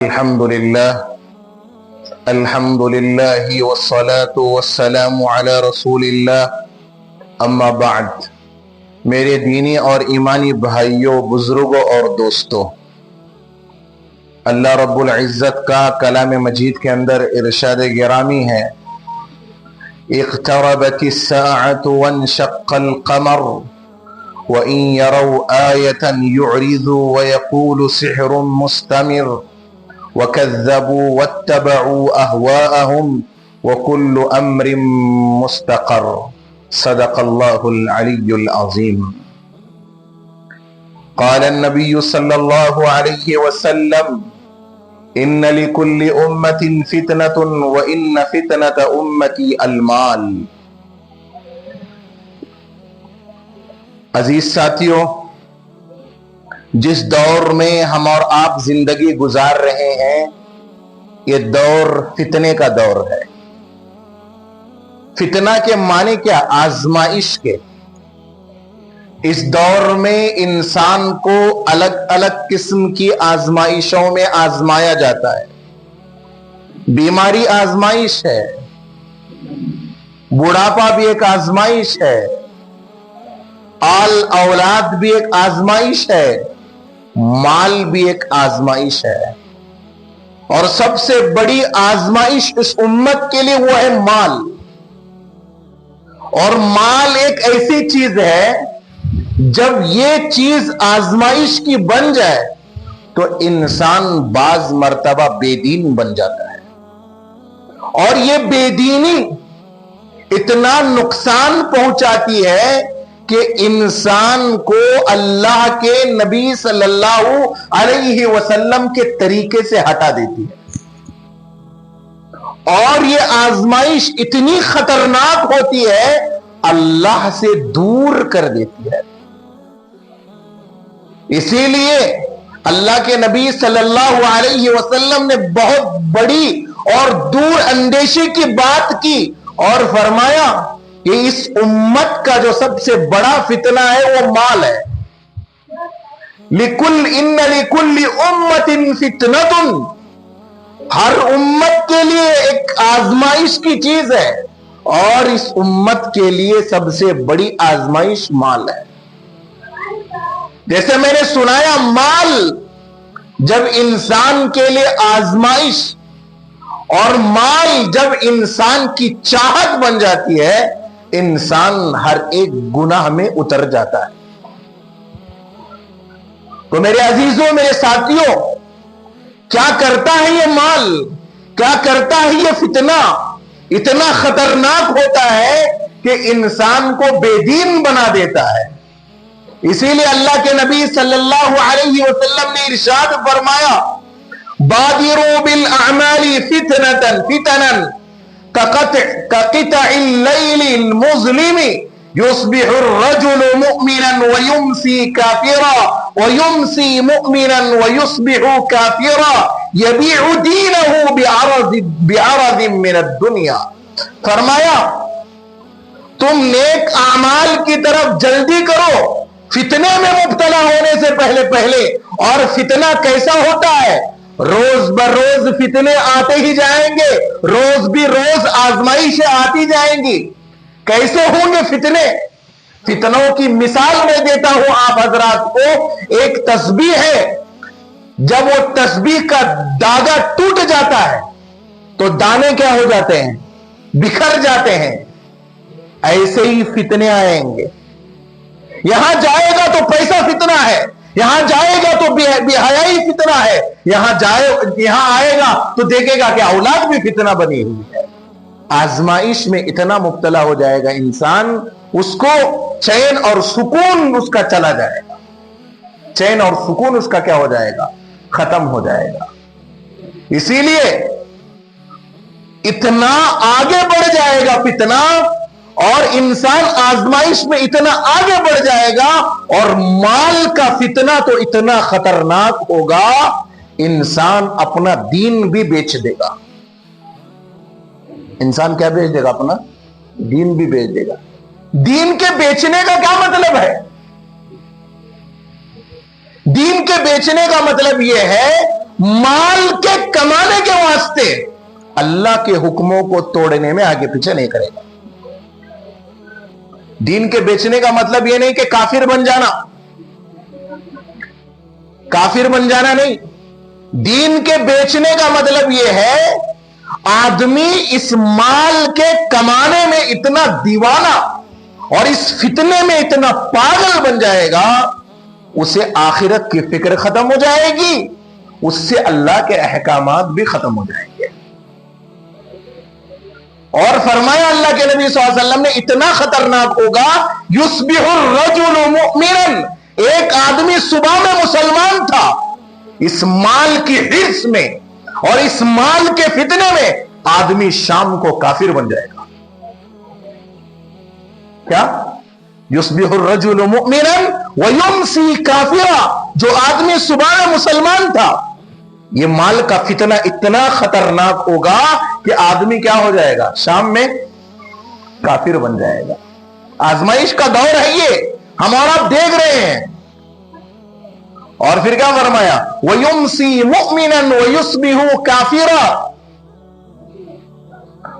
الحمدللہ والصلاة والسلام علی رسول اللہ، اما بعد۔ میرے دینی اور ایمانی بھائیوں، بزرگوں اور دوستوں، اللہ رب العزت کا کلام مجید کے اندر ارشاد گرامی ہے، اقتربت الساعة وانشق القمر وإن يروا آية يعرضوا ويقولوا سحر مستمر وكذبوا واتبعوا أهواءهم وكل أمر مستقر۔ صدق الله العلي العظيم۔ قال النبي صلى الله عليه وسلم: إن لكل أمة فتنة وإن فتنة أمتي المال۔ عزیز ساتھیوں، جس دور میں ہم اور آپ زندگی گزار رہے ہیں، یہ دور فتنے کا دور ہے۔ فتنہ کے معنی کیا؟ آزمائش کے۔ اس دور میں انسان کو الگ الگ قسم کی آزمائشوں میں آزمایا جاتا ہے۔ بیماری آزمائش ہے، بڑھاپا بھی ایک آزمائش ہے، آل اولاد بھی ایک آزمائش ہے، مال بھی ایک آزمائش ہے، اور سب سے بڑی آزمائش اس امت کے لیے وہ ہے مال۔ اور مال ایک ایسی چیز ہے، جب یہ چیز آزمائش کی بن جائے تو انسان بعض مرتبہ بے دین بن جاتا ہے، اور یہ بے دینی اتنا نقصان پہنچاتی ہے کہ انسان کو اللہ کے نبی صلی اللہ علیہ وسلم کے طریقے سے ہٹا دیتی ہے، اور یہ آزمائش اتنی خطرناک ہوتی ہے، اللہ سے دور کر دیتی ہے۔ اسی لیے اللہ کے نبی صلی اللہ علیہ وسلم نے بہت بڑی اور دور اندیشی کی بات کی اور فرمایا کہ اس امت کا جو سب سے بڑا فتنہ ہے وہ مال ہے۔ ان لکل امت فتنۃ، ہر امت کے لیے ایک آزمائش کی چیز ہے، اور اس امت کے لیے سب سے بڑی آزمائش مال ہے۔ جیسے میں نے سنایا، مال جب انسان کے لیے آزمائش اور مال جب انسان کی چاہت بن جاتی ہے، انسان ہر ایک گناہ میں اتر جاتا ہے۔ تو میرے عزیزوں، میرے ساتھیوں، کیا کرتا ہے یہ مال؟ کیا کرتا ہے یہ فتنہ؟ اتنا خطرناک ہوتا ہے کہ انسان کو بے دین بنا دیتا ہے۔ اسی لیے اللہ کے نبی صلی اللہ علیہ وسلم نے ارشاد فرمایا: بادروا بالاعمال فتنا كقطع الليل المظلم يصبح الرجل مؤمنا ويمسي كافرا ويمسي مؤمنا ويصبح كافرا يبيع دينه بعرض من الدنيا۔ فرمایا تم نیک اعمال کی طرف جلدی کرو فتنے میں مبتلا ہونے سے پہلے۔ اور فتنہ کیسا ہوتا ہے؟ روز بروز فتنے آتے ہی جائیں گے، روز بھی روز آزمائشیں آتی جائیں گی۔ کیسے ہوں گے فتنے؟ فتنوں کی مثال میں دیتا ہوں آپ حضرات کو۔ ایک تسبیح ہے، جب وہ تسبیح کا داغا ٹوٹ جاتا ہے تو دانے کیا ہو جاتے ہیں؟ بکھر جاتے ہیں۔ ایسے ہی فتنے آئیں گے۔ یہاں جائے گا تو پیسہ فتنہ ہے، یہاں جائے گا تو بے حیائی فتنہ ہے، یہاں آئے گا تو دیکھے گا کہ اولاد بھی فتنہ بنی ہوئی ہے۔ آزمائش میں اتنا مبتلا ہو جائے گا انسان، اس کو چین اور سکون اس کا چلا جائے گا، چین اور سکون اس کا کیا ہو جائے گا؟ ختم ہو جائے گا۔ اسی لیے اتنا آگے بڑھ جائے گا فتنہ، اور انسان آزمائش میں اتنا آگے بڑھ جائے گا، اور مال کا فتنہ تو اتنا خطرناک ہوگا، انسان اپنا دین بھی بیچ دے گا۔ انسان کیا بیچ دے گا؟ اپنا دین بھی بیچ دے گا۔ دین کے بیچنے کا کیا مطلب ہے؟ دین کے بیچنے کا مطلب یہ ہے مال کے کمانے کے واسطے اللہ کے حکموں کو توڑنے میں آگے پیچھے نہیں کرے گا. دین کے بیچنے کا مطلب یہ نہیں کہ کافر بن جانا، کافر بن جانا نہیں. دین کے بیچنے کا مطلب یہ ہے آدمی اس مال کے کمانے میں اتنا دیوانہ اور اس فتنے میں اتنا پاگل بن جائے گا، اسے آخرت کی فکر ختم ہو جائے گی، اس سے اللہ کے احکامات بھی ختم ہو جائیں گے. اور فرمایا اللہ کے نبی صلی اللہ علیہ وسلم نے اتنا خطرناک ہوگا، یصبح الرجل مؤمنا، ایک آدمی صبح میں مسلمان تھا، اس مال کی حرص میں اور اس مال کے فتنے میں آدمی شام کو کافر بن جائے گا. کیا؟ یصبح الرجل مؤمنا ویمسی کافرا، جو آدمی صبح میں مسلمان تھا، یہ مال کا فتنہ اتنا خطرناک ہوگا کہ آدمی کیا ہو جائے گا؟ شام میں کافر بن جائے گا. آزمائش کا دور ہے یہ، ہم اور آپ دیکھ رہے ہیں. اور پھر کیا فرمایا؟ وَيُمْسِي مُؤْمِنًا وَيُصْبِحُ كَافِرًا.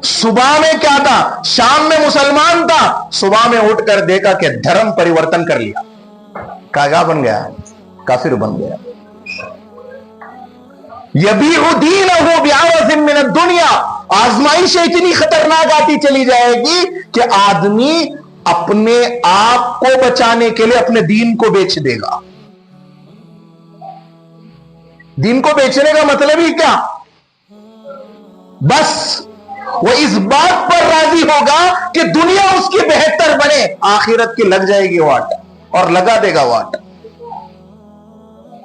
صبح میں کیا تھا؟ شام میں مسلمان تھا، صبح میں اٹھ کر دیکھا کہ دھرم پریورتن کر لیا، کیا بن گیا؟ کافر بن گیا. یبیع دینہ بعوض من الدنیا، آزمائش اتنی خطرناک آتی چلی جائے گی کہ آدمی اپنے آپ کو بچانے کے لیے اپنے دین کو بیچ دے گا. دین کو بیچنے کا مطلب ہی کیا؟ بس وہ اس بات پر راضی ہوگا کہ دنیا اس کی بہتر بنے، آخرت کی لگ جائے گی واٹ، اور لگا دے گا واٹ.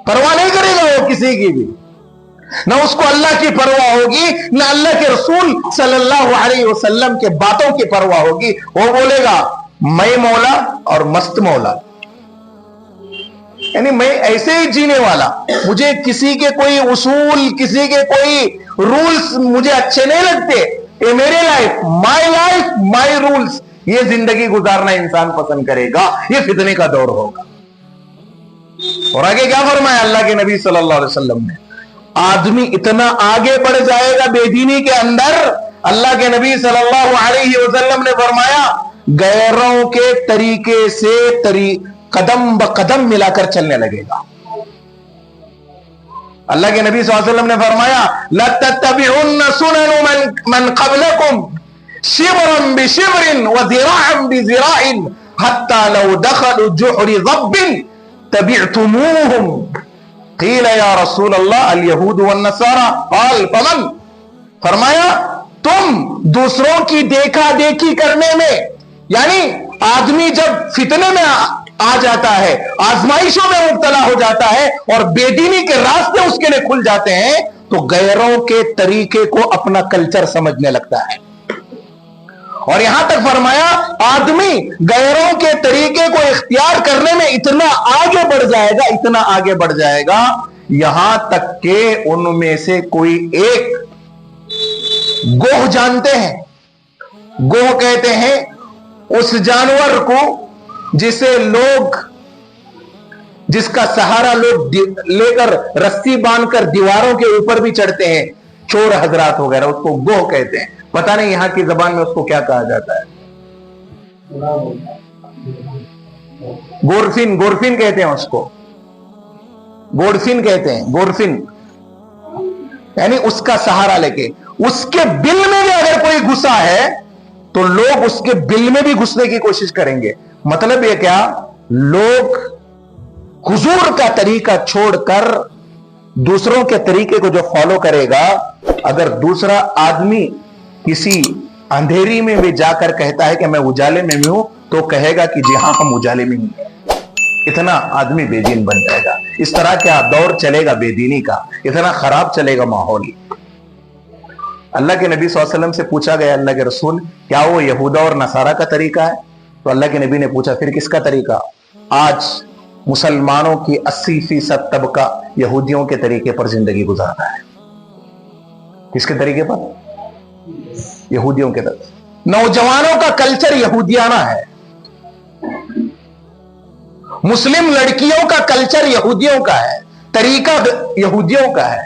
پرواہ نہیں کرے گا وہ کسی کی بھی، نہ اس کو اللہ کی پرواہ ہوگی، نہ اللہ کے رسول صلی اللہ علیہ وسلم کے باتوں کی پرواہ ہوگی. وہ بولے گا میں مولا اور مست مولا، یعنی میں ایسے ہی جینے والا، مجھے کسی کے کوئی اصول، کسی کے کوئی رولز مجھے اچھے نہیں لگتے، یہ میرے لائف مائی رولز، یہ زندگی گزارنا انسان پسند کرے گا. یہ فتنے کا دور ہوگا. اور آگے کیا فرمایا اللہ کے نبی صلی اللہ علیہ وسلم نے؟ آدمی اتنا آگے بڑھ جائے گا بے دینی کے اندر، اللہ کے نبی صلی اللہ علیہ وسلم نے فرمایا غیروں کے طریقے سے قدم بقدم ملا کر چلنے لگے گا. اللہ کے نبی صلی اللہ علیہ وسلم نے فرمایا لَتَتَّبِعُنَّ سُنَنُ مَنْ قَبْلَكُمْ شِبْرًا بِشِبْرٍ وَذِرَاعًا بِذِرَاعٍ حَتَّى لَوْ دَخَلُوا جُحْرِ ضَبٍّ تَبِعْتُمُوهُمْ قِيلَ يَا رَسُولَ اللَّهِ الْيَهُودُ وَالنَّصَارَى قَالَ فَمَنْ، فرمایا تم دوسروں کی دیکھا دیکھی کرنے میں، یعنی آدمی جب فتنے میں آ جاتا ہے، آزمائشوں میں مبتلا ہو جاتا ہے اور بے دینی کے راستے اس کے لیے کھل جاتے ہیں، تو غیروں کے طریقے کو اپنا کلچر سمجھنے لگتا ہے. اور یہاں تک فرمایا آدمی غیروں کے طریقے کو اختیار کرنے میں اتنا آگے بڑھ جائے گا، اتنا آگے بڑھ جائے گا، یہاں تک کہ ان میں سے کوئی ایک گوہ جانتے ہیں، گوہ کہتے ہیں اس جانور کو جسے لوگ، جس کا سہارا لوگ لے کر رسی باندھ کر دیواروں کے اوپر بھی چڑھتے ہیں، چور حضرات وغیرہ، اس کو گوہ کہتے ہیں. پتہ نہیں یہاں کی زبان میں اس کو کیا کہا جاتا ہے. گورفن کہتے ہیں، اس کو گورفن کہتے ہیں. گورفن یعنی اس کا سہارا لے کے، اس کے بل میں بھی اگر کوئی گھسا ہے تو لوگ اس کے بل میں بھی گھسنے کی کوشش کریں گے. مطلب یہ کیا؟ لوگ حضور کا طریقہ چھوڑ کر دوسروں کے طریقے کو جو فالو کرے گا، اگر دوسرا آدمی کسی اندھیری میں بھی جا کر کہتا ہے کہ میں اجالے میں ہوں، تو کہے گا کہ جی ہاں ہم اجالے میں ہوں. اتنا آدمی بے دین بن جائے گا. اس طرح کیا دور چلے گا بے دینی کا، اتنا خراب چلے گا ماحول. اللہ کے نبی صلی اللہ علیہ وسلم سے پوچھا گیا اللہ کے رسول کیا وہ یہودا اور نصارہ کا طریقہ ہے؟ تو اللہ کے نبی نے پوچھا پھر کس کا طریقہ؟ آج مسلمانوں کی 80% طبقہ یہودیوں کے طریقے پر زندگی گزارتا ہے. کس کے طریقے پر؟ یہودیوں کے طریقے. نوجوانوں کا کلچر یہودیانہ ہے، مسلم لڑکیوں کا کلچر یہودیوں کا ہے، طریقہ یہودیوں کا ہے.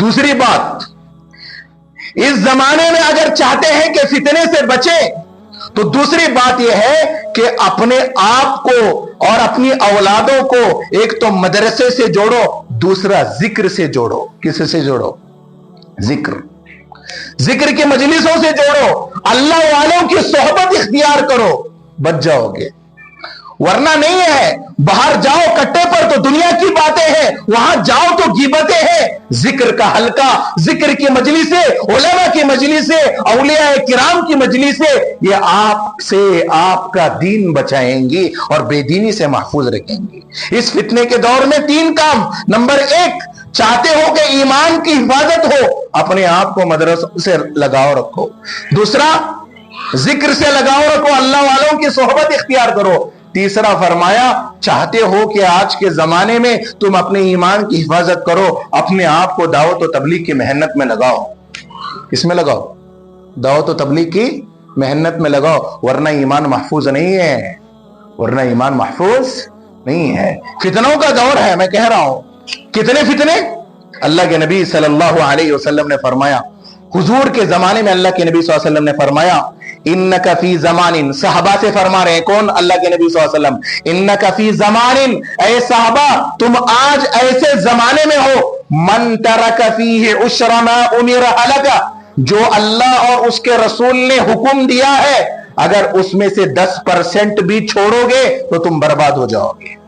دوسری بات، اس زمانے میں اگر چاہتے ہیں کہ فتنے سے بچیں تو دوسری بات یہ ہے کہ اپنے آپ کو اور اپنی اولادوں کو ایک تو مدرسے سے جوڑو، دوسرا ذکر سے جوڑو۔ کس سے جوڑو؟ ذکر کی مجلسوں سے جوڑو، اللہ والوں کی صحبت اختیار کرو، بچ جاؤ گے۔ ورنہ نہیں ہے، باہر جاؤ کٹے پر تو دنیا کی باتیں ہیں، وہاں جاؤ تو غیبتیں ہیں۔ ذکر کا حلقہ، ذکر کی مجلسیں، علماء کی مجلسیں، اولیاء کرام کی مجلسیں، یہ آپ سے آپ کا دین بچائیں گی اور بے دینی سے محفوظ رکھیں گی۔ اس فتنے کے دور میں 3 کام۔ نمبر 1، چاہتے ہو کہ ایمان کی حفاظت ہو، اپنے آپ کو مدرسوں سے لگاؤ رکھو۔ دوسرا، ذکر سے لگاؤ رکھو، اللہ والوں کی صحبت اختیار کرو۔ تیسرا فرمایا، چاہتے ہو کہ آج کے زمانے میں تم اپنے ایمان کی حفاظت کرو، اپنے آپ کو دعوت و تبلیغ کی محنت میں لگاؤ۔ کس میں لگاؤ؟ دعوت و تبلیغ کی محنت میں لگاؤ، ورنہ ایمان محفوظ نہیں ہے، ورنہ ایمان محفوظ نہیں ہے۔ فتنوں کا دور ہے، میں کہہ رہا ہوں۔ کتنے فتنے؟ اللہ کے نبی صلی اللہ علیہ وسلم نے فرمایا، حضور کے زمانے میں اللہ کے نبی صلی اللہ علیہ وسلم نے فرمایا، انک فی زمان، صحابہ سے فرما رہے ہیں، کون؟ اللہ کے نبی صلی اللہ علیہ وسلم، انک فی زمان، اے صحابہ تم آج ایسے زمانے میں ہو، من ترک فیہ عشر ما امر لک، جو اللہ اور اس کے رسول نے حکم دیا ہے اگر اس میں سے 10% بھی چھوڑو گے تو تم برباد ہو جاؤ گے۔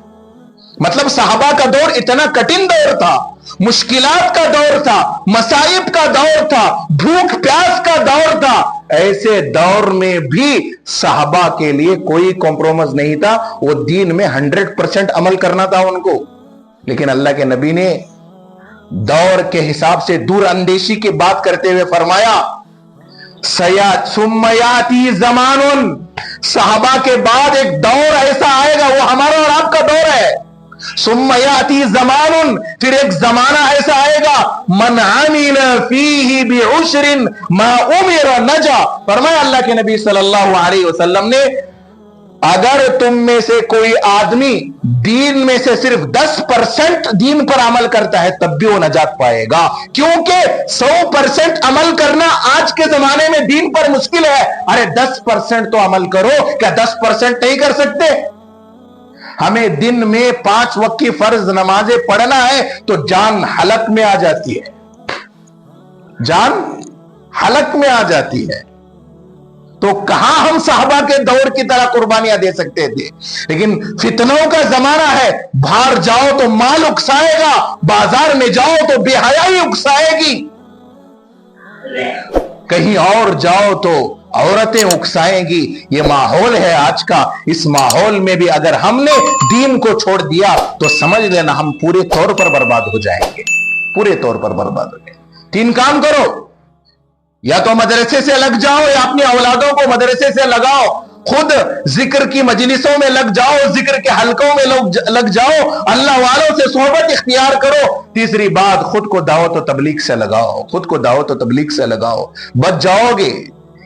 مطلب صحابہ کا دور اتنا کٹھن دور تھا، مشکلات کا دور تھا، مصائب کا دور تھا، بھوک پیاس کا دور تھا۔ ایسے دور میں بھی صحابہ کے لیے کوئی کمپرومائز نہیں تھا، وہ دین میں 100% عمل کرنا تھا ان کو۔ لیکن اللہ کے نبی نے دور کے حساب سے دور اندیشی کی بات کرتے ہوئے فرمایا، ثم یاتی زمان، صحابہ کے بعد ایک دور ایسا آئے گا، وہ ہمارا اور آپ کا دور ہے۔ ثم یاتی زمان، پھر ایک زمانہ ایسا آئے گا، من عمل فیہ بعشر ما امر نجا۔ فرمایا اللہ کے نبی صلی اللہ علیہ وسلم نے، اگر تم میں سے کوئی آدمی دین میں سے صرف 10% دین پر عمل کرتا ہے تب بھی وہ نجات پائے گا، کیونکہ 100% عمل کرنا آج کے زمانے میں دین پر مشکل ہے۔ ارے 10% تو عمل کرو، کیا 10% نہیں کر سکتے؟ ہمیں دن میں 5 وقت کی فرض نمازیں پڑھنا ہے تو جان حلق میں آ جاتی ہے، جان حلق میں آ جاتی ہے۔ تو کہاں ہم صحابہ کے دور کی طرح قربانیاں دے سکتے تھے؟ لیکن فتنوں کا زمانہ ہے، باہر جاؤ تو مال اکسائے گا، بازار میں جاؤ تو بے حیائی اکسائے گی، کہیں اور جاؤ تو عورتیں اکسائیں گی۔ یہ ماحول ہے آج کا۔ اس ماحول میں بھی اگر ہم نے دین کو چھوڑ دیا تو سمجھ لینا ہم پورے طور پر برباد ہو جائیں گے، پورے طور پر برباد ہو جائیں گے۔ 3 کام کرو، یا تو مدرسے سے لگ جاؤ یا اپنی اولادوں کو مدرسے سے لگاؤ، خود ذکر کی مجلسوں میں لگ جاؤ، ذکر کے حلقوں میں لگ جاؤ، اللہ والوں سے صحبت اختیار کرو۔ تیسری بات، خود کو دعوت و تبلیغ سے لگاؤ، خود کو دعوت و تبلیغ سے لگاؤ، بچ جاؤ گے،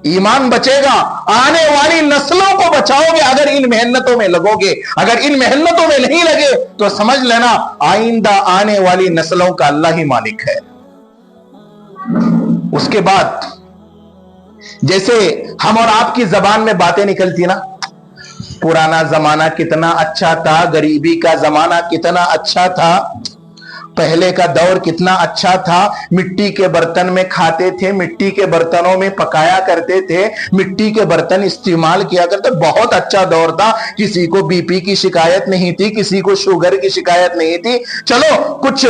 ایمان بچے گا، آنے والی نسلوں کو بچاؤ گے اگر ان محنتوں میں لگو گے۔ اگر ان محنتوں میں نہیں لگے تو سمجھ لینا آئندہ آنے والی نسلوں کا اللہ ہی مالک ہے۔ اس کے بعد جیسے ہم اور آپ کی زبان میں باتیں نکلتی نا، پرانا زمانہ کتنا اچھا تھا، غریبی کا زمانہ کتنا اچھا تھا، پہلے کا دور کتنا اچھا تھا، مٹی کے برتن میں کھاتے تھے، مٹی کے برتنوں میں پکایا کرتے تھے، مٹی کے برتن استعمال کیا کرتے، بہت اچھا دور تھا، کسی کو بی پی کی شکایت نہیں تھی، کسی کو شوگر کی شکایت نہیں تھی۔ چلو کچھ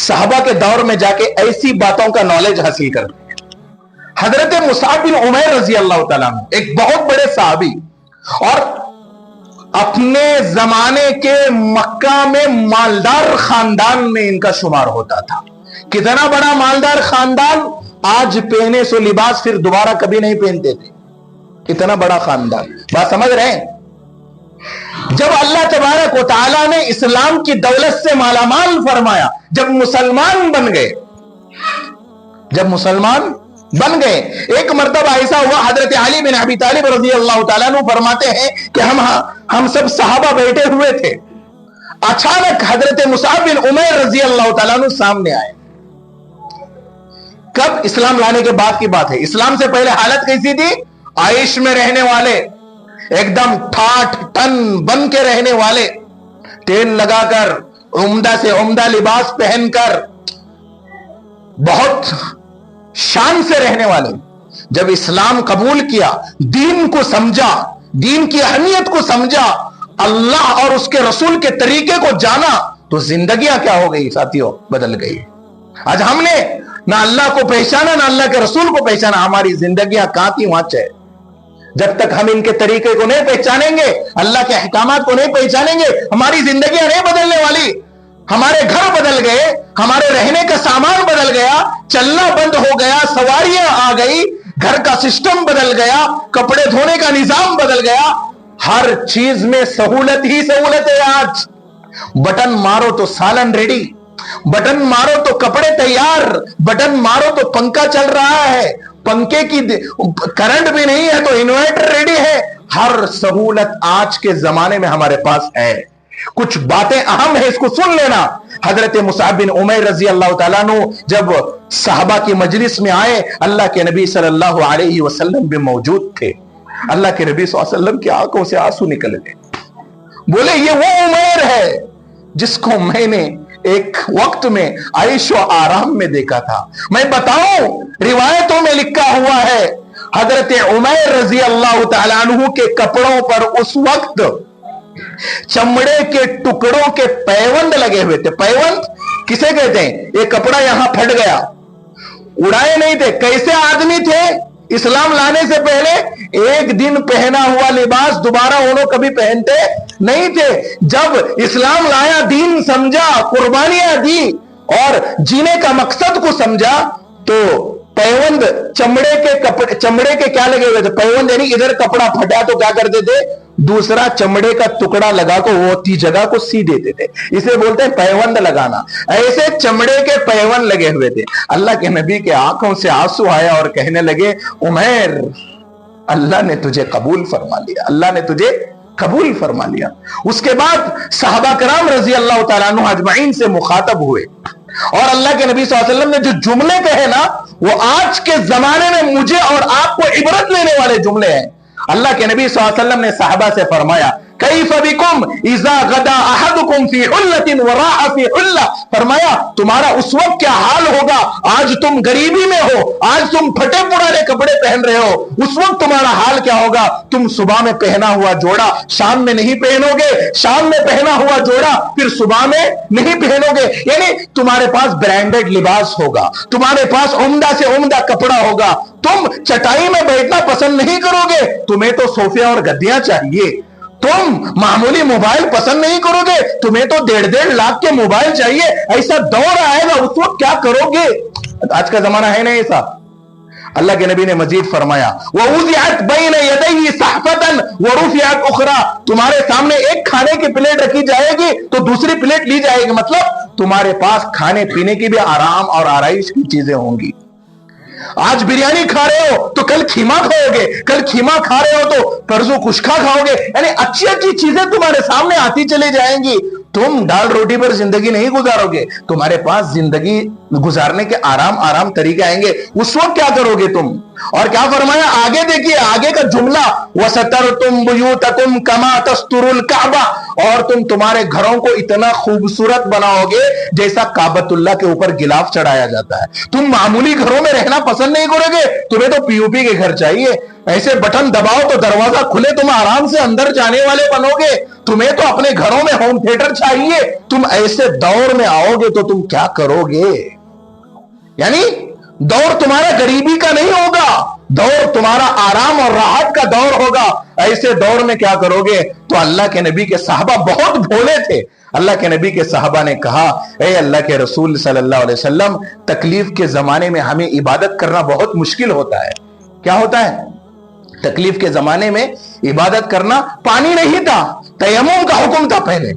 صحابہ کے دور میں جا کے ایسی باتوں کا نالج حاصل کر۔ حضرت مصعب بن عمیر رضی اللہ تعالیٰ عنہ ایک بہت بڑے صحابی، اور اپنے زمانے کے مکہ میں مالدار خاندان میں ان کا شمار ہوتا تھا۔ کتنا بڑا مالدار خاندان، آج پہنے سو لباس پھر دوبارہ کبھی نہیں پہنتے تھے، کتنا بڑا خاندان۔ بات سمجھ رہے ہیں؟ جب اللہ تبارک و تعالیٰ نے اسلام کی دولت سے مالا مال فرمایا، جب مسلمان بن گئے، جب مسلمان بن گئے، ایک مرتبہ ایسا ہوا، حضرت علی بن ابی طالب رضی اللہ تعالیٰ عنہ فرماتے ہیں کہ ہم سب صحابہ بیٹھے ہوئے تھے، اچانک حضرت مصعب بن عمیر رضی اللہ تعالیٰ عنہ سامنے آئے، کب؟ اسلام لانے کے بعد کی بات ہے. اسلام سے پہلے حالت کیسی تھی؟ عائش میں رہنے والے، ایک دم ٹھاٹ ٹن بن کے رہنے والے، تیل لگا کر، عمدہ سے عمدہ لباس پہن کر، بہت شان سے رہنے والے. جب اسلام قبول کیا، دین کو سمجھا، دین کی اہمیت کو سمجھا، اللہ اور اس کے رسول کے طریقے کو جانا، تو زندگیاں کیا ہو گئی ساتھیوں؟ بدل گئی. آج ہم نے نہ اللہ کو پہچانا نہ اللہ کے رسول کو پہچانا. ہماری زندگیاں کہاں تھی وہاں چاہے. جب تک ہم ان کے طریقے کو نہیں پہچانیں گے، اللہ کے احکامات کو نہیں پہچانیں گے، ہماری زندگیاں نہیں بدلنے والی. ہمارے گھر بدل گئے، ہمارے رہنے کا سامان بدل گیا، چلنا بند ہو گیا، سواریاں آ گئی، گھر کا سسٹم بدل گیا، کپڑے دھونے کا نظام بدل گیا. ہر چیز میں سہولت ہی سہولت ہے. آج بٹن مارو تو سالن ریڈی، بٹن مارو تو کپڑے تیار، بٹن مارو تو پنکھا چل رہا ہے، پنکھے کی کرنٹ بھی نہیں ہے تو انورٹر ریڈی ہے. ہر سہولت آج کے زمانے میں ہمارے پاس ہے. کچھ باتیں اہم ہیں، اس کو سن لینا. حضرت مصعب بن عمیر رضی اللہ تعالیٰ عنہ جب صحابہ کی مجلس میں آئے، اللہ کے نبی صلی اللہ علیہ وسلم بھی موجود تھے. اللہ کے نبی صلی اللہ علیہ وسلم کی آنکھوں سے آنسو نکل گئے. بولے یہ وہ عمیر ہے جس کو میں نے ایک وقت میں عیش و آرام میں دیکھا تھا. میں بتاؤں، روایتوں میں لکھا ہوا ہے حضرت عمیر رضی اللہ تعالیٰ عنہ کے کپڑوں پر اس وقت چمڑے کے ٹکڑوں کے پیوند لگے ہوئے تھے. پیوند کسے کہتے ہیں؟ یہ کپڑا یہاں پھٹ گیا، اڑائے نہیں تھے. کیسے آدمی تھے؟ اسلام لانے سے پہلے ایک دن پہنا ہوا لباس دوبارہ انہوں کبھی پہنتے نہیں تھے. جب اسلام لایا، دین سمجھا، قربانیاں دی اور جینے کا مقصد کو سمجھا، تو پیوند چمڑے کے کپڑے، چمڑے کے کیا لگے ہوئے تھے؟ پیوند. یعنی ادھر کپڑا پھٹا تو کیا کرتے تھے؟ دوسرا چمڑے کا ٹکڑا لگا کو وہ تھی جگہ کو سی دیتے تھے. اسے بولتے ہیں پیوند لگانا. ایسے چمڑے کے پیوند لگے ہوئے تھے. اللہ کے نبی کے آنکھوں سے آنسو آیا اور کہنے لگے، عمیر اللہ نے تجھے قبول فرما لیا، اللہ نے تجھے قبول فرما لیا. اس کے بعد صحابہ کرام رضی اللہ تعالیٰ عنہ اجمعین سے مخاطب ہوئے اور اللہ کے نبی صلی اللہ علیہ وسلم نے جو جملے کہے نا، وہ آج کے زمانے میں مجھے اور آپ کو عبرت لینے والے جملے ہیں. اللہ کے نبی صلی اللہ علیہ وسلم نے صحابہ سے فرمایا، کیف بکم اذا غدا احدکم فی حلۃ وراح فی حلہ. فرمایا تمہارا اس وقت کیا حال ہوگا؟ آج تم غریبی میں ہو، آج تم پھٹے پرانے کپڑے پہن رہے ہو، اس وقت تمہارا حال کیا ہوگا؟ تم صبح میں پہنا ہوا جوڑا شام میں نہیں پہنو گے، شام میں پہنا ہوا جوڑا پھر صبح میں نہیں پہنو گے. یعنی تمہارے پاس برانڈڈ لباس ہوگا، تمہارے پاس عمدہ سے عمدہ کپڑا ہوگا، تم چٹائی میں بیٹھنا پسند نہیں کرو گے، تمہیں تو صوفے اور گدیاں چاہیے. تم معمولی موبائل پسند نہیں کرو گے، تمہیں تو 1.5 لاکھ کے موبائل چاہیے. ایسا دور آئے گا، اس وقت کیا کرو گے؟ آج کا زمانہ ہے نہیں ایسا. اللہ کے نبی نے مزید فرمایا، وَوُضِعَتْ بَيْنَ يَدَيْهِ صَحْفَةً وَرُفِعَتْ أُخْرَى. تمہارے سامنے ایک کھانے کی پلیٹ رکھی جائے گی تو دوسری پلیٹ لی جائے گی. مطلب تمہارے پاس کھانے پینے کی بھی آرام اور آرائش کی چیزیں ہوں گی. آج بریانی کھا رہے ہو تو کل کھیما کھاؤ گے، کل کھیما کھا رہے ہو تو پرسوں کشکا کھاؤ گے. یعنی اچھی اچھی چیزیں تمہارے سامنے آتی چلی جائیں گی. تم دال روٹی پر زندگی نہیں گزارو گے، تمہارے پاس زندگی گزارنے کے آرام طریقے آئیں گے. اس وقت کیا کرو گے تم؟ اور کیا فرمایا آگے دیکھیے، آگے کا جملہ، وَسَتَرْتُمْ بُيُوتَكُمْ كَمَا تَسْتُرُ الْكَعْبَةَ. اور تم تمہارے گھروں کو اتنا خوبصورت بناؤ گے جیسا کعبۃ اللہ کے اوپر غلاف چڑھایا جاتا ہے. تم معمولی گھروں میں رہنا پسند نہیں کرو گے، تمہیں تو پی او پی کے گھر چاہیے. ایسے بٹن دباؤ تو دروازہ کھلے، تم آرام سے اندر جانے والے بنو گے. تمہیں تو اپنے گھروں میں ہوم تھیٹر چاہیے. تم ایسے دور میں آؤ گے تو تم کیا کرو گے؟ یعنی دور تمہارا غریبی کا نہیں ہوگا، دور تمہارا آرام اور راحت کا دور ہوگا. ایسے دور میں کیا کرو گے؟ تو اللہ کے نبی کے صحابہ بہت بھولے تھے. اللہ کے نبی کے صحابہ نے کہا، اے اللہ کے رسول صلی اللہ علیہ وسلم، تکلیف کے زمانے میں ہمیں عبادت کرنا بہت مشکل ہوتا ہے. کیا ہوتا ہے؟ تکلیف کے زمانے میں عبادت کرنا، پانی نہیں تھا، تیمم کا حکم تھا پہلے.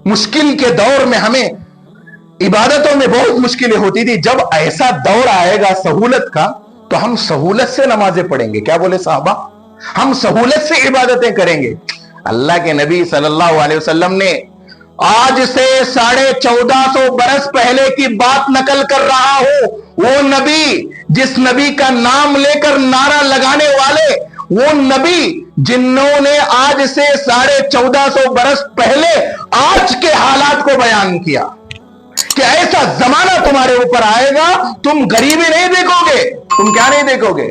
مشکل کے دور میں ہمیں عبادتوں میں بہت مشکلیں ہوتی تھی. جب ایسا دور آئے گا سہولت کا تو ہم سہولت سے نمازیں پڑھیں گے. کیا بولے صحابہ؟ ہم سہولت سے عبادتیں کریں گے. اللہ کے نبی صلی اللہ علیہ وسلم نے آج سے 1450 برس پہلے کی بات نقل کر رہا ہوں. وہ نبی جس نبی کا نام لے کر نعرہ لگانے والے، وہ نبی جنہوں نے آج سے 1450 برس پہلے آج کے حالات کو بیان کیا کہ ایسا زمانہ تمہارے اوپر آئے گا، تم غریبی نہیں دیکھو گے. تم کیا نہیں دیکھو گے؟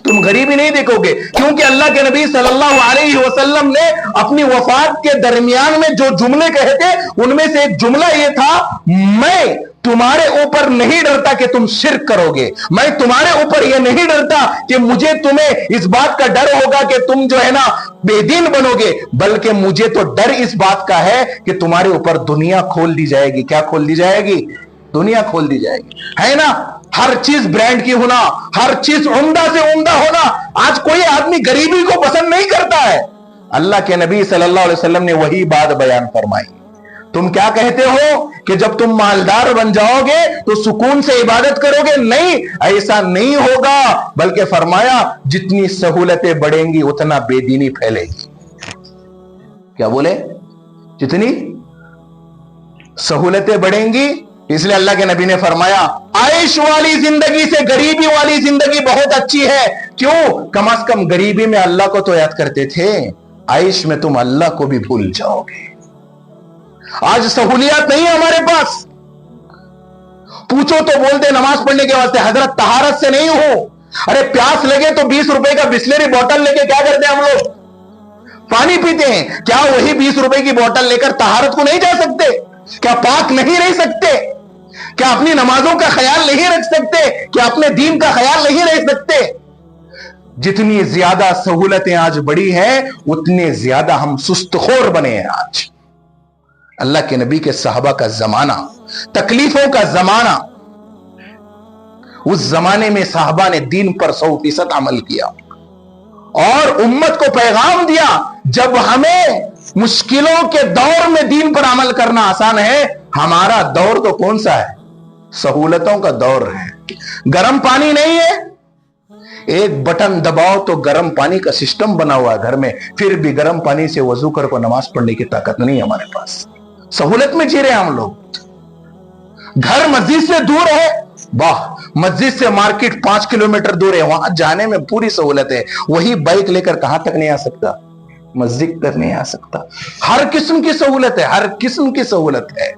تم غریبی نہیں دیکھو گے. کیونکہ اللہ کے نبی صلی اللہ علیہ وسلم نے اپنی وفات کے درمیان میں جو جملے کہے تھے ان میں سے ایک جملہ یہ تھا، میں تمہارے اوپر نہیں ڈرتا کہ تم شرک کرو گے، میں تمہارے اوپر یہ نہیں ڈرتا کہ مجھے تمہیں اس بات کا ڈر ہوگا کہ تم جو ہے نا بے دین بنو گے، بلکہ مجھے تو ڈر اس بات کا ہے کہ تمہارے اوپر دنیا کھول دی جائے گی. کیا کھول دی جائے گی؟ دنیا کھول دی جائے گی، ہے نا. ہر چیز برانڈ کی ہونا، ہر چیز عمدہ سے عمدہ ہونا. آج کوئی آدمی غریبی کو پسند نہیں کرتا ہے. اللہ کے نبی صلی اللہ علیہ وسلم نے وہی بات بیان فرمائی. تم کیا کہتے ہو کہ جب تم مالدار بن جاؤ گے تو سکون سے عبادت کرو گے؟ نہیں، ایسا نہیں ہوگا. بلکہ فرمایا جتنی سہولتیں بڑھیں گی اتنا بے دینی پھیلے گی. کیا بولے؟ جتنی سہولتیں بڑھیں گی، اس لیے اللہ کے نبی نے فرمایا عیش والی زندگی سے غریبی والی زندگی بہت اچھی ہے. کیوں؟ کم از کم غریبی میں اللہ کو تو یاد کرتے تھے، عیش میں تم اللہ کو بھی بھول جاؤ گے. آج سہولیات نہیں ہمارے پاس. پوچھو تو بولتے نماز پڑھنے کے واسطے حضرت طہارت سے نہیں ہو. ارے پیاس لگے تو 20 روپے کا بسلری بوتل لے کے کیا کرتے ہیں ہم لوگ؟ پانی پیتے ہیں. کیا وہی 20 روپے کی بوتل لے کر طہارت کو نہیں جا سکتے؟ کیا پاک نہیں رہ سکتے؟ کیا اپنی نمازوں کا خیال نہیں رکھ سکتے؟ کیا اپنے دین کا خیال نہیں رکھ سکتے؟ جتنی زیادہ سہولتیں آج بڑی ہیں اتنے زیادہ ہم سست خور بنے ہیں. آج اللہ کے نبی کے صحابہ کا زمانہ، تکلیفوں کا زمانہ، اس زمانے میں صحابہ نے دین پر 100% عمل کیا اور امت کو پیغام دیا جب ہمیں مشکلوں کے دور میں دین پر عمل کرنا آسان ہے، ہمارا دور تو کون سا ہے؟ سہولتوں کا دور ہے. گرم پانی نہیں ہے، ایک بٹن دباؤ تو گرم پانی کا سسٹم بنا ہوا ہے گھر میں، پھر بھی گرم پانی سے وضو کر کو نماز پڑھنے کی طاقت نہیں ہے ہمارے پاس. سہولت میں جی رہے ہیں ہم لوگ. گھر مسجد سے دور ہے، واہ، مسجد سے مارکیٹ 5 کلومیٹر دور ہے، وہاں جانے میں پوری سہولت ہے. وہی بائک لے کر کہاں تک نہیں آ سکتا؟ مسجد تک نہیں آ سکتا. ہر قسم کی سہولت ہے، ہر قسم کی سہولت ہے.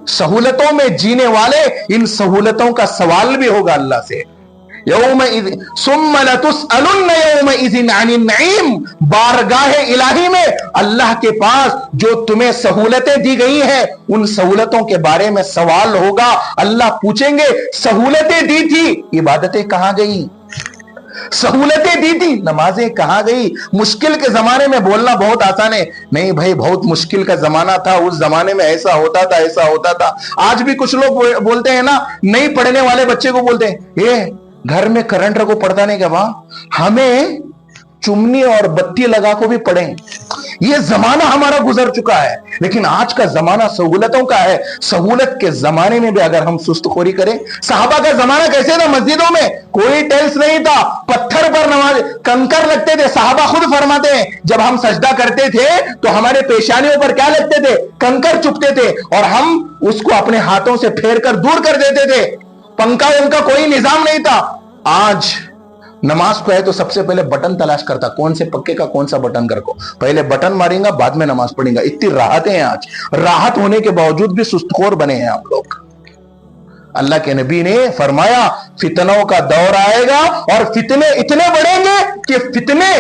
سہولتوں میں جینے والے ان سہولتوں کا سوال بھی ہوگا اللہ سے. یومئذ ثم لتسألن یومئذ عن النعیم. بارگاہ الہی میں اللہ کے پاس جو تمہیں سہولتیں دی گئی ہیں ان سہولتوں کے بارے میں سوال ہوگا. اللہ پوچھیں گے سہولتیں دی تھی، عبادتیں کہاں گئی؟ سہولتیں دی تھی، نمازیں کہاں گئی؟ مشکل کے زمانے میں بولنا بہت آسان ہے. نہیں بھائی، بہت مشکل کا زمانہ تھا، اس زمانے میں ایسا ہوتا تھا، ایسا ہوتا تھا. آج بھی کچھ لوگ بولتے ہیں نا، نہیں پڑھنے والے بچے کو بولتے ہیں یہ گھر میں کرنٹ کو پڑھتا نہیں کیا؟ ہمیں چمنی اور بتی لگا کو بھی پڑھیں. یہ زمانہ ہمارا گزر چکا ہے، لیکن آج کا زمانہ سہولتوں کا ہے. سہولت کے زمانے میں بھی اگر ہم سست خوری کریں. صحابہ کا زمانہ کیسے تھا؟ مسجدوں میں کوئی ٹیلس نہیں تھا، پتھر پر نماز، کنکر لگتے تھے. صحابہ خود فرماتے ہیں جب ہم سجدہ کرتے تھے تو ہمارے پیشانیوں پر کیا لگتے تھے؟ کنکر چپتے تھے، اور ہم اس کو اپنے ہاتھوں سے پھیر کر دور کر دیتے تھے. پنکھا ان کا کوئی نظام نہیں تھا. آج نماز کو ہے تو سب سے پہلے بٹن تلاش کرتا، کون سے پکے کا کون سا بٹن کر کو، پہلے بٹن ماریں گا بعد میں نماز پڑھیں گا. اتنی راحتیں ہیں آج. راحت ہونے کے باوجود بھی سست خور بنے ہیں ہم لوگ. اللہ کے نبی نے فرمایا فتنوں کا دور آئے گا اور فتنے اتنے بڑھیں گے کہ فتنے،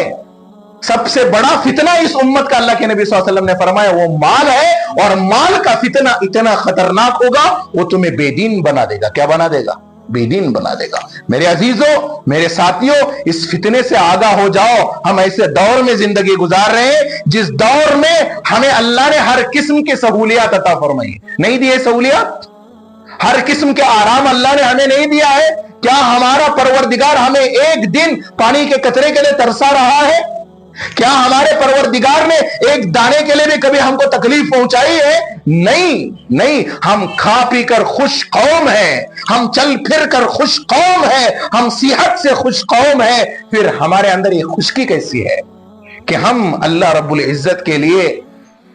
سب سے بڑا فتنہ اس امت کا اللہ کے نبی صلی اللہ علیہ وسلم نے فرمایا وہ مال ہے، اور مال کا فتنہ اتنا خطرناک ہوگا وہ تمہیں بے دین بنا دے گا. کیا بنا دے گا؟ بے دین بنا دے گا. میرے عزیزوں، میرے ساتھیوں، اس فتنے سے آگاہ ہو جاؤ. ہم ایسے دور میں زندگی گزار رہے ہیں جس دور میں ہمیں اللہ نے ہر قسم کی سہولیات عطا فرمائی. نہیں دی ہے سہولیات؟ ہر قسم کے آرام اللہ نے ہمیں نہیں دیا ہے؟ کیا ہمارا پروردگار ہمیں ایک دن پانی کے قطرے کے لیے ترسا رہا ہے؟ کیا ہمارے پروردگار نے ایک دانے کے لیے بھی کبھی ہم کو تکلیف پہنچائی ہے؟ نہیں نہیں. ہم کھا پی کر خوش قوم ہیں، ہم چل پھر کر خوش قوم ہیں، ہم صحت سے خوش قوم ہیں. پھر ہمارے اندر یہ خوشکی کیسی ہے کہ ہم اللہ رب العزت کے لیے